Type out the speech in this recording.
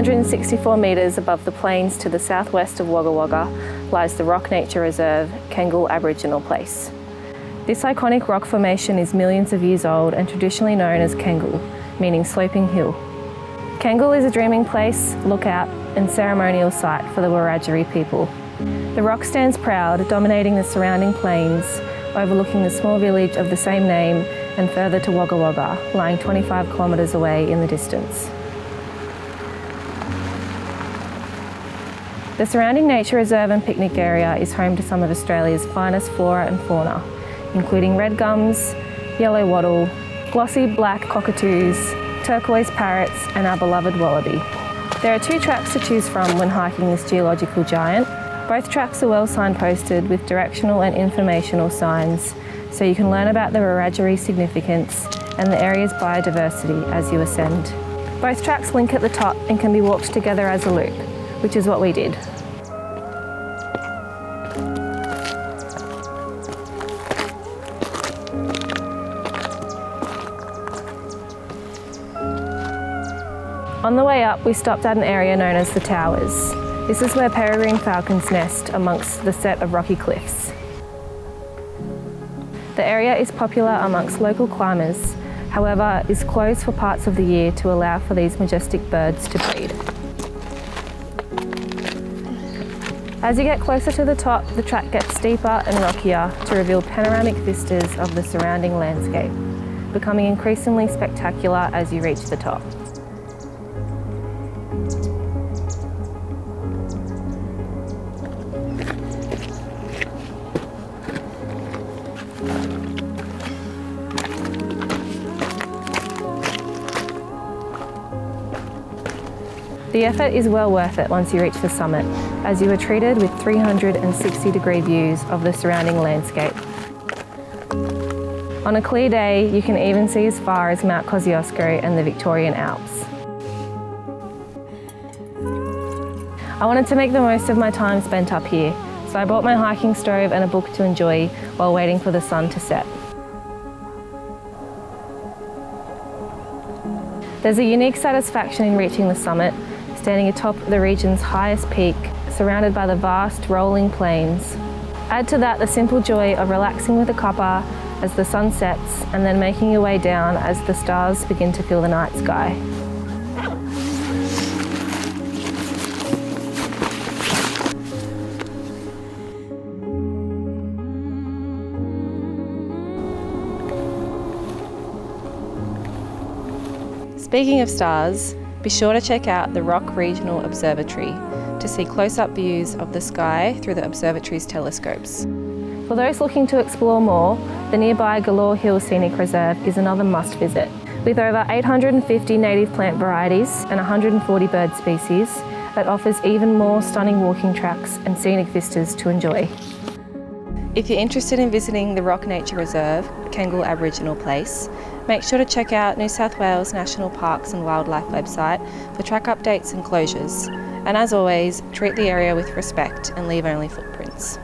264 metres above the plains to the southwest of Wagga Wagga lies the Rock Nature Reserve, Kengal Aboriginal Place. This iconic rock formation is millions of years old and traditionally known as Kengal, meaning sloping hill. Kengal is a dreaming place, lookout and ceremonial site for the Wiradjuri people. The rock stands proud, dominating the surrounding plains, overlooking the small village of the same name and further to Wagga Wagga, lying 25 kilometres away in the distance. The surrounding nature reserve and picnic area is home to some of Australia's finest flora and fauna, including red gums, yellow wattle, glossy black cockatoos, turquoise parrots and our beloved wallaby. There are 2 tracks to choose from when hiking this geological giant. Both tracks are well signposted with directional and informational signs, so you can learn about the Wiradjuri significance and the area's biodiversity as you ascend. Both tracks link at the top and can be walked together as a loop, which is what we did. On the way up, we stopped at an area known as the Towers. This is where peregrine falcons nest amongst the set of rocky cliffs. The area is popular amongst local climbers, however, is closed for parts of the year to allow for these majestic birds to breed. As you get closer to the top, the track gets steeper and rockier to reveal panoramic vistas of the surrounding landscape, becoming increasingly spectacular as you reach the top. The effort is well worth it once you reach the summit, as you are treated with 360-degree views of the surrounding landscape. On a clear day, you can even see as far as Mount Kosciuszko and the Victorian Alps. I wanted to make the most of my time spent up here, so I brought my hiking stove and a book to enjoy while waiting for the sun to set. There's a unique satisfaction in reaching the summit, standing atop the region's highest peak, surrounded by the vast rolling plains. Add to that the simple joy of relaxing with a cuppa as the sun sets and then making your way down as the stars begin to fill the night sky. Speaking of stars, be sure to check out the Rock Regional Observatory to see close-up views of the sky through the observatory's telescopes. For those looking to explore more, the nearby Galore Hill Scenic Reserve is another must visit. With over 850 native plant varieties and 140 bird species, it offers even more stunning walking tracks and scenic vistas to enjoy. If you're interested in visiting the Rock Nature Reserve, Kengal Aboriginal Place, make sure to check out New South Wales National Parks and Wildlife website for track updates and closures. And as always, treat the area with respect and leave only footprints.